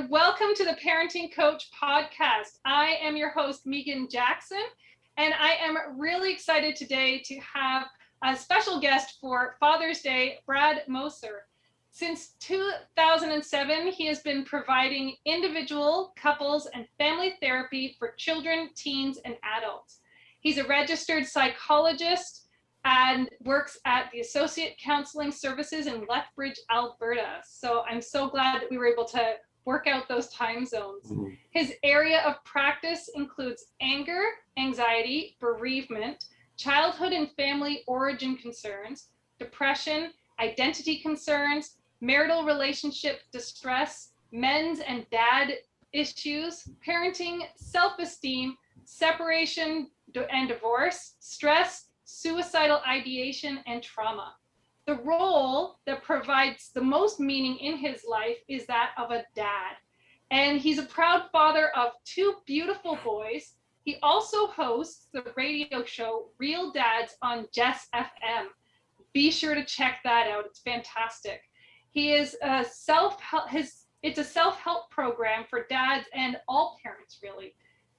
Welcome to the Parenting Coach podcast. I am your host, Megan Jackson, and I am really excited today to have a special guest for Father's Day, Brad Moser. Since 2007, he has been providing individual, couples, and family therapy for children, teens, and adults. He's a registered psychologist and works at the Associates Counselling Services in Lethbridge, Alberta. So I'm so glad that we were able to work out those time zones. His area of practice includes anger, anxiety, bereavement, childhood and family origin concerns, depression, identity concerns, marital relationship distress, men's and dad issues, parenting, self-esteem, separation and divorce, stress, suicidal ideation, and trauma. The role that provides the most meaning in his life is that of a dad. And he's a proud father of two beautiful boys. He also hosts the radio show Real Dads on Jess FM. Be sure to check that out. It's fantastic. He is a it's a self-help program for dads and all parents, really.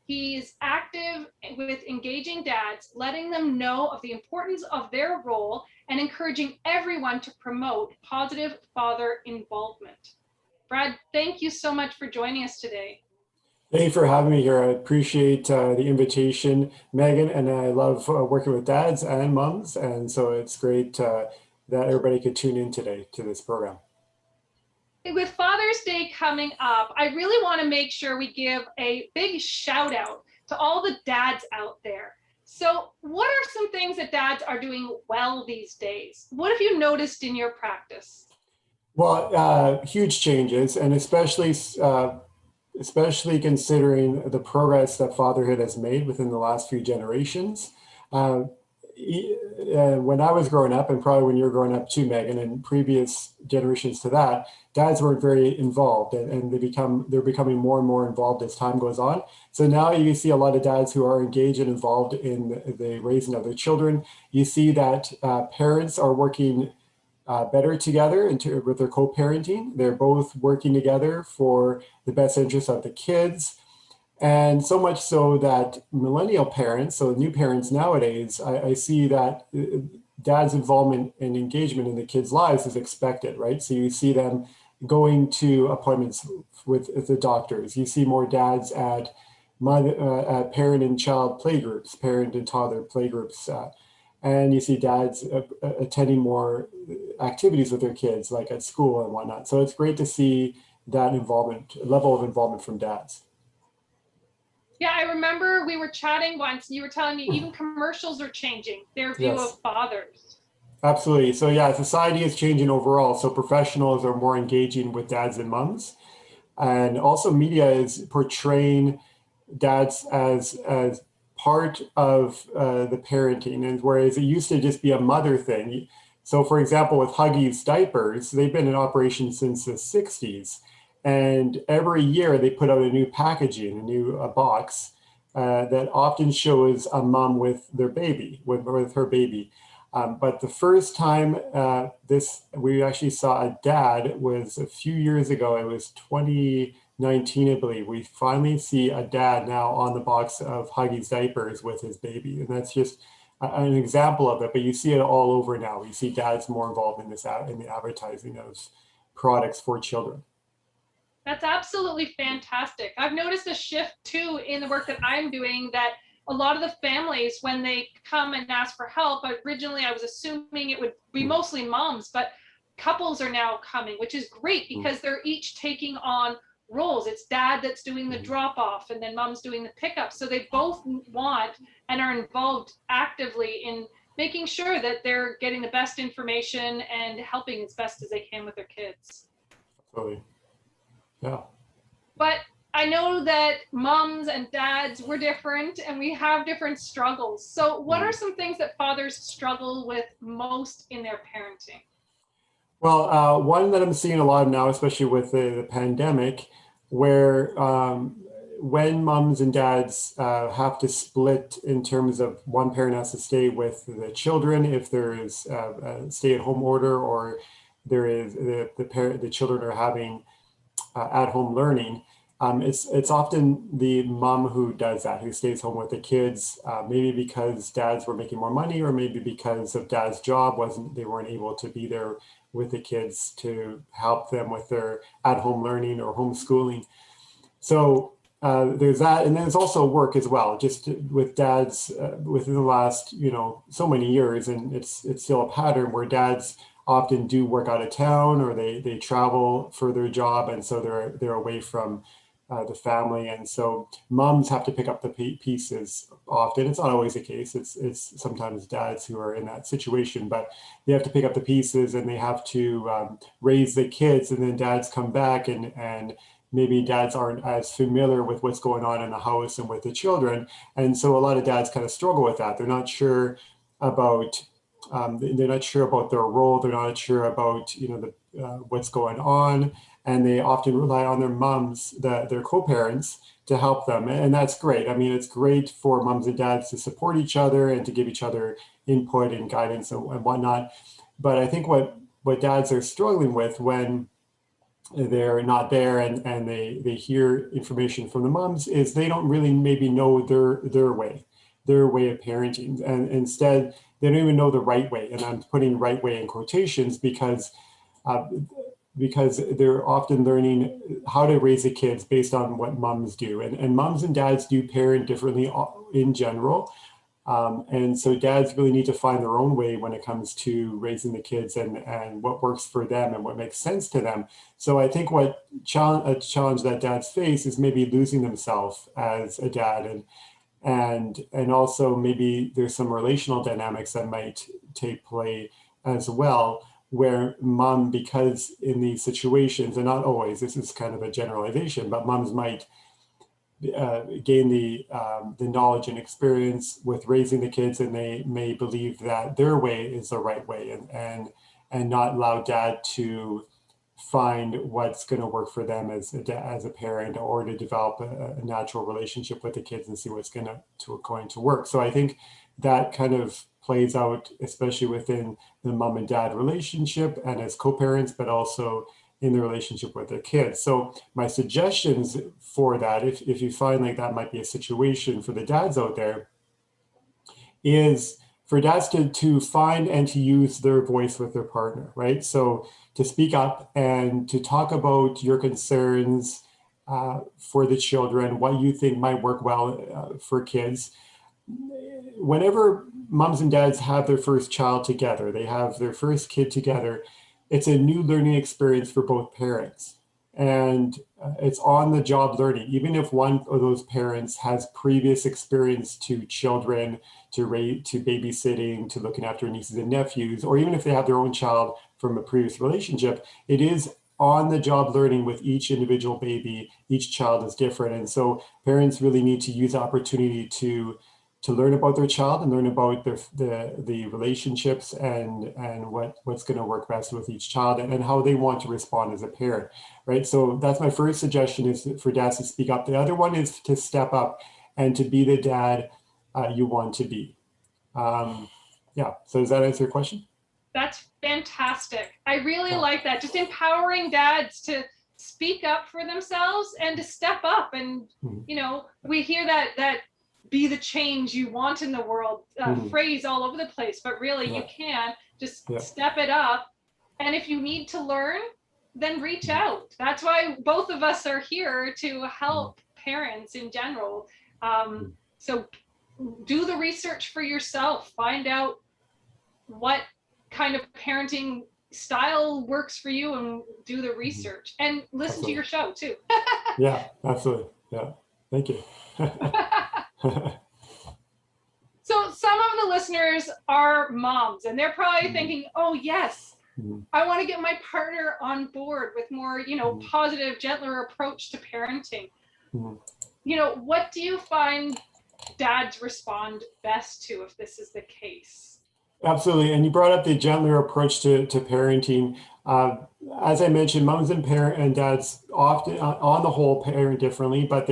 He's active with engaging dads, letting them know of the importance of their role and encouraging everyone to promote positive father involvement. Brad, thank you so much for joining us today. Thank you for having me here. I appreciate the invitation, Megan, and I love working with dads and moms, and so it's great that everybody could tune in today to this program. With Father's Day coming up, I really want to make sure we give a big shout out to all the dads out there. So what are some things that dads are doing well these days? What have you noticed in your practice? Well, huge changes, and especially considering the progress that fatherhood has made within the last few generations. When I was growing up, and probably when you were growing up too, Megan, and previous generations to that, dads weren't very involved, and they're becoming more and more involved as time goes on. So now you see a lot of dads who are engaged and involved in the raising of their children. You see that parents are working better together with their co-parenting. They're both working together for the best interest of the kids. And so much so that millennial parents, so new parents nowadays, I see that dad's involvement and engagement in the kids' lives is expected, right? So you see them going to appointments with the doctors. You see more dads at parent and child playgroups, parent and toddler playgroups. And you see dads attending more activities with their kids, like at school and whatnot. So it's great to see that level of involvement from dads. Yeah, I remember we were chatting once and you were telling me even commercials are changing their view of fathers. Absolutely. So yeah, society is changing overall. So professionals are more engaging with dads and moms. And also media is portraying dads as part of the parenting. And whereas it used to just be a mother thing. So for example, with Huggies diapers, they've been in operation since the 60s. And every year they put out a new packaging, a new box that often shows a mom with their baby, with her baby. But the first time we actually saw a dad was a few years ago. It was 2019, I believe. We finally see a dad now on the box of Huggies diapers with his baby. And that's just an example of it, but you see it all over now. You see dads more involved in the advertising of products for children. That's absolutely fantastic. I've noticed a shift too in the work that I'm doing, that a lot of the families, when they come and ask for help, originally I was assuming it would be mostly moms, but couples are now coming, which is great because they're each taking on roles. It's dad that's doing the drop off and then mom's doing the pickup. So they both want and are involved actively in making sure that they're getting the best information and helping as best as they can with their kids. Absolutely. Yeah. But I know that moms and dads, we're different and we have different struggles. So what are some things that fathers struggle with most in their parenting? Well, one that I'm seeing a lot now, especially with the pandemic, where when moms and dads have to split in terms of one parent has to stay with the children, if there is a stay-at-home order, or there is the children are having at-home learning, it's often the mom who does that, who stays home with the kids, maybe because dads were making more money, or maybe because of dad's job they weren't able to be there with the kids to help them with their at-home learning or homeschooling. So there's that, and then there's also work as well. Just with dads within the last so many years, and it's still a pattern where dads often do work out of town, or they travel for their job, and so they're away from the family, and so moms have to pick up the pieces often. It's not always the case. It's sometimes dads who are in that situation, but they have to pick up the pieces, and they have to raise the kids, and then dads come back, and maybe dads aren't as familiar with what's going on in the house and with the children, and so a lot of dads kind of struggle with that. They're not sure about their role. They're not sure about what's going on, and they often rely on their moms, their co-parents, to help them. And that's great. I mean, it's great for moms and dads to support each other and to give each other input and guidance and whatnot. But I think what dads are struggling with when they're not there, and they hear information from the moms, is they don't really maybe know their way of parenting, and instead they don't even know the right way. And I'm putting right way in quotations because they're often learning how to raise the kids based on what moms do, and moms and dads do parent differently in general. And so dads really need to find their own way when it comes to raising the kids, and what works for them and what makes sense to them. So I think a challenge that dads face is maybe losing themselves as a dad, and also maybe there's some relational dynamics that might take play as well, where mom, because in these situations, and not always, this is kind of a generalization, but moms might gain the knowledge and experience with raising the kids, and they may believe that their way is the right way, and not allow dad to find what's going to work for them as a parent, or to develop a natural relationship with the kids and see what's going to work. So I think that kind of plays out, especially within the mom and dad relationship and as co-parents, but also in the relationship with their kids. So my suggestions for that, if you find like that might be a situation for the dads out there, is for dads to find and to use their voice with their partner, right? So to speak up and to talk about your concerns for the children, what you think might work well for kids. Whenever moms and dads have their first child together, they have their first kid together, it's a new learning experience for both parents. And it's on the job learning. Even if one of those parents has previous experience to children, to babysitting, to looking after nieces and nephews, or even if they have their own child from a previous relationship, it is on the job learning with each individual baby. Each child is different. And so parents really need to use the opportunity to learn about their child and learn about the relationships and what's going to work best with each child, and how they want to respond as a parent, right? So that's my first suggestion, is for dads to speak up. The other one is to step up and to be the dad you want to be. Yeah, so does that answer your question? That's fantastic. I really like that. Just empowering dads to speak up for themselves and to step up. And, we hear that be the change you want in the world phrase all over the place, but really you can just step it up. And if you need to learn, then reach out. That's why both of us are here, to help parents in general. So do the research for yourself, find out what kind of parenting style works for you, and do the research, and listen to your show too. Yeah, absolutely. Yeah, thank you. So some of the listeners are moms, and they're probably thinking, oh yes, I want to get my partner on board with more, positive, gentler approach to parenting. What do you find dads respond best to if this is the case? Absolutely. And you brought up the gentler approach to parenting. As I mentioned, moms and dads often, on the whole, parent differently, but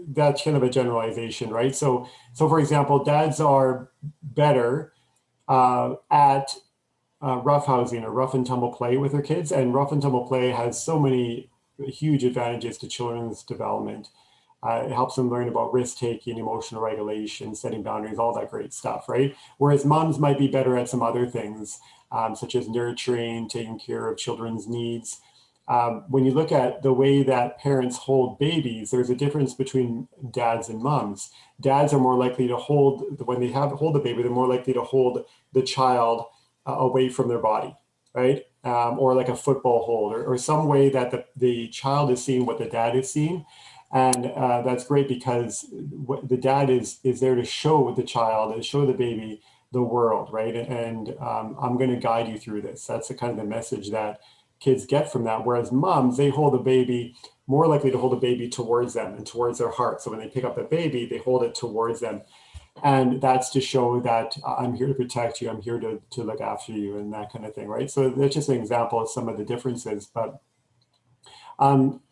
that's kind of a generalization, right? So for example, dads are better at roughhousing or rough and tumble play with their kids. And rough and tumble play has so many huge advantages to children's development. It helps them learn about risk-taking, emotional regulation, setting boundaries, all that great stuff, right? Whereas moms might be better at some other things, such as nurturing, taking care of children's needs. When you look at the way that parents hold babies, there's a difference between dads and moms. Dads are more likely to hold, when they hold the baby, they're more likely to hold the child away from their body, right? Or like a football hold, or some way that the child is seeing what the dad is seeing. And that's great because the dad is there to show the child, to show the baby the world, right? And I'm going to guide you through this. That's the kind of the message that kids get from that. Whereas moms, they hold the baby, more likely to hold the baby towards them and towards their heart. So when they pick up the baby, they hold it towards them. And that's to show that I'm here to protect you, I'm here to look after you, and that kind of thing, right? So that's just an example of some of the differences. But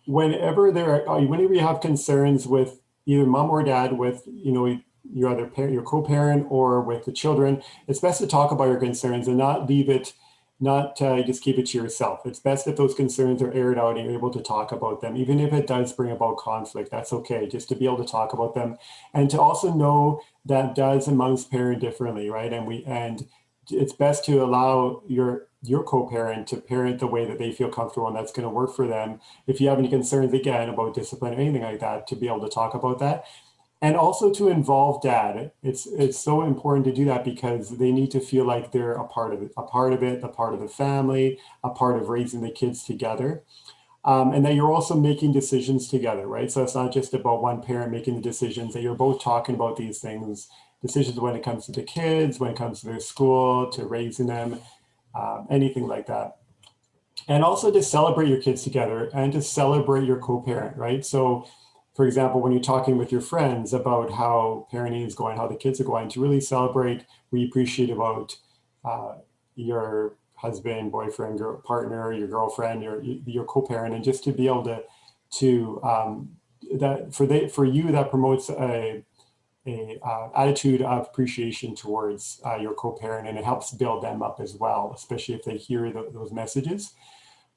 whenever you have concerns with either mom or dad, with your other parent, your co-parent, or with the children, it's best to talk about your concerns and not leave it, just keep it to yourself. It's best if those concerns are aired out and you're able to talk about them, even if it does bring about conflict. That's okay, just to be able to talk about them, and to also know that dads and moms parent differently, right? And it's best to allow your co-parent to parent the way that they feel comfortable and that's going to work for them. If you have any concerns, again, about discipline or anything like that, to be able to talk about that. And also to involve dad. It's so important to do that because they need to feel like they're a part of it, a part of the family, a part of raising the kids together. And that you're also making decisions together, right? So it's not just about one parent making the decisions, that you're both talking about these things, decisions when it comes to the kids, when it comes to their school, to raising them, anything like that. And also to celebrate your kids together and to celebrate your co-parent, right? So for example, when you're talking with your friends about how parenting is going, how the kids are going, to really celebrate what you appreciate about your husband, boyfriend, partner, your girlfriend, your co-parent, and just to be able to that for you that promotes a attitude of appreciation towards your co-parent, and it helps build them up as well, especially if they hear those messages.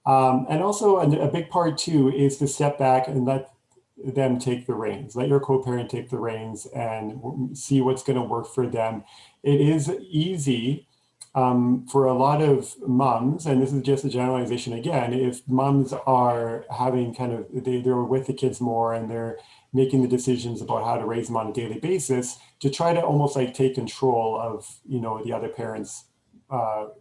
And also a big part too is to step back and let them take the reins. Let your co-parent take the reins and see what's going to work for them. It is easy for a lot of moms, and this is just a generalization again, if moms are having they're with the kids more and they're making the decisions about how to raise them on a daily basis, to try to almost like take control of, the other parents'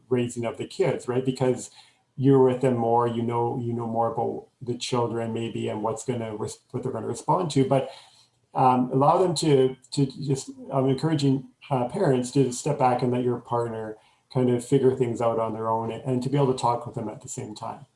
raising of the kids, right? Because you're with them more, you know more about the children maybe and what they're going to respond to, but allow them to just, I'm encouraging parents to step back and let your partner kind of figure things out on their own and to be able to talk with them at the same time.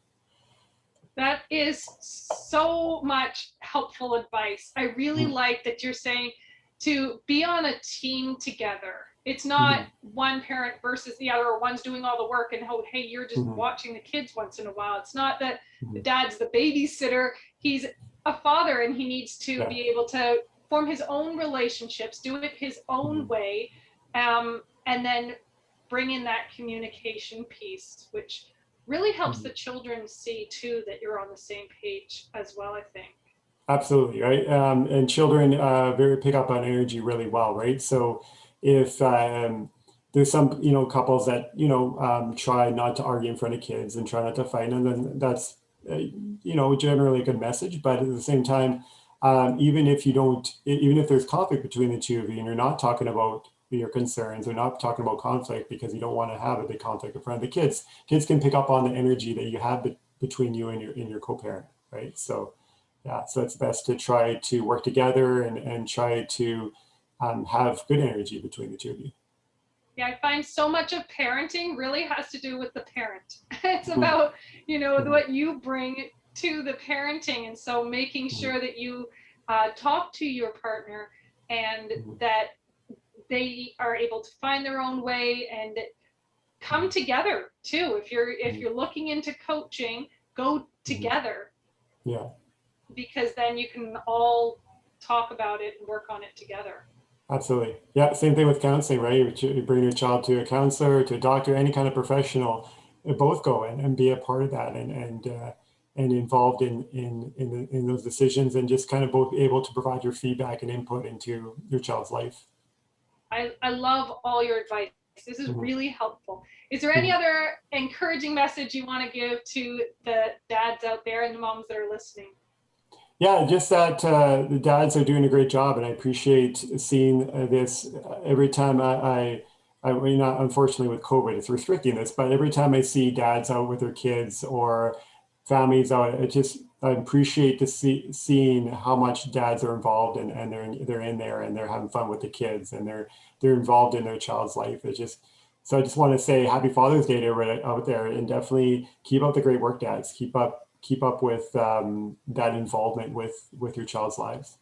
That is so much helpful advice. I really like that you're saying to be on a team together. It's not one parent versus the other, or one's doing all the work and hey, you're just watching the kids once in a while. It's not that the dad's the babysitter. He's a father and he needs to be able to form his own relationships, do it his own way, and then bring in that communication piece, which really helps the children see too that you're on the same page as well, I think. Absolutely, right? And children pick up on energy really well, right? So if there's some, couples that, try not to argue in front of kids and try not to fight, and then that's, generally a good message. But at the same time, even if there's conflict between the two of you and you're not talking about your concerns or not talking about conflict because you don't want to have a big conflict in front of the kids can pick up on the energy that you have between you and your co-parent, right? So yeah, so it's best to try to work together and try to have good energy between the two of you. Yeah, I find so much of parenting really has to do with the parent. It's about, what you bring to the parenting. And so making sure that you talk to your partner and that they are able to find their own way and come together too. If you're looking into coaching, go together. Yeah. Because then you can all talk about it and work on it together. Absolutely. Yeah. Same thing with counseling, right? You bring your child to a counselor, to a doctor, any kind of professional, both go and be a part of that and and involved in those decisions, and just kind of both able to provide your feedback and input into your child's life. I love all your advice. This is really helpful. Is there any other encouraging message you want to give to the dads out there and the moms that are listening? Yeah, just that the dads are doing a great job, and I appreciate seeing this every time I mean, not unfortunately with COVID, it's restricting this, but every time I see dads out with their kids or families out, I appreciate seeing how much dads are involved, and they're in there and they're having fun with the kids, and they're involved in their child's life. So I just want to say Happy Father's Day to everybody out there, and definitely keep up the great work, dads. Keep up with that involvement with your child's lives.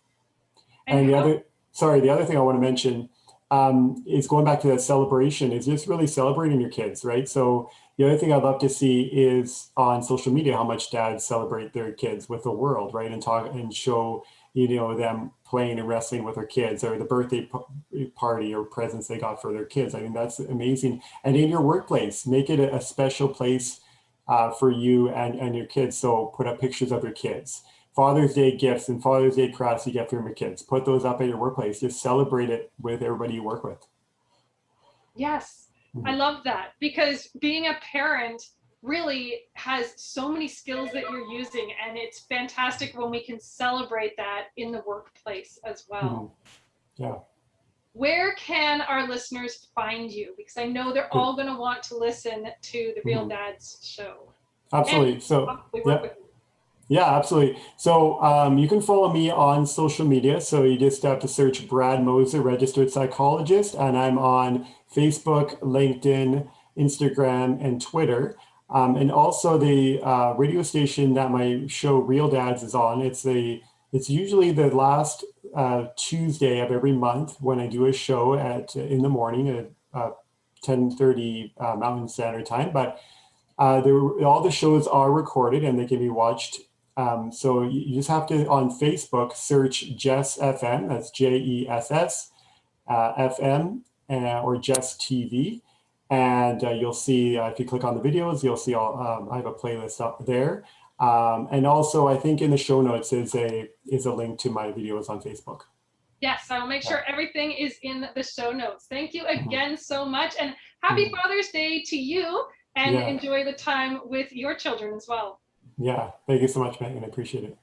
And the other thing I want to mention is going back to that celebration, is just really celebrating your kids, right? So the other thing I'd love to see is on social media how much dads celebrate their kids with the world, right? And talk and show, them playing and wrestling with their kids, or the birthday party or presents they got for their kids. I mean, that's amazing. And in your workplace, make it a special place for you and your kids. So put up pictures of your kids. Father's Day gifts and Father's Day crafts you get from your kids. Put those up at your workplace. Just celebrate it with everybody you work with. Yes, I love that, because being a parent really has so many skills that you're using, and it's fantastic when we can celebrate that in the workplace as well. Yeah. Where can our listeners find you? Because I know they're all going to want to listen to the Real Dads show. Absolutely. Yeah, absolutely. So you can follow me on social media. So you just have to search Brad Moser, Registered Psychologist, and I'm on Facebook, LinkedIn, Instagram, and Twitter. And also the radio station that my show Real Dads is on. It's usually the last Tuesday of every month when I do a show in the morning at 10:30 Mountain Standard Time. But all the shows are recorded and they can be watched. So you just have to, on Facebook, search Jess FM, that's JESS FM, or Jess TV. And you'll see, if you click on the videos, you'll see I have a playlist up there. And also, I think in the show notes is a link to my videos on Facebook. Yes, I will make sure everything is in the show notes. Thank you again so much, and happy Father's Day to you, and enjoy the time with your children as well. Yeah, thank you so much, Megan. I appreciate it.